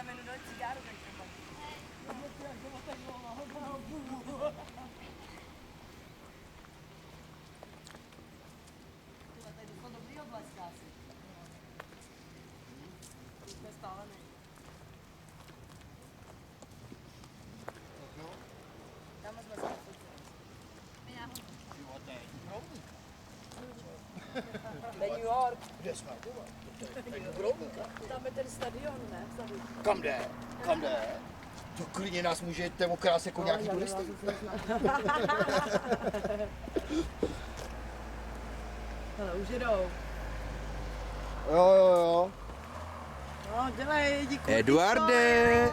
tam jenom dali cigáru, tak třeba. Tady docela dobrý oblesk asi. Jsme stále nejde. Tam jsme se New York. Kde jsme? Tam je ten stadion, ne? Kam jde? Kam jde? To klidně nás můžete okrást jako nějaký turisty. Hele, už jedou. Jo. No, dělej, díky. Eduarde!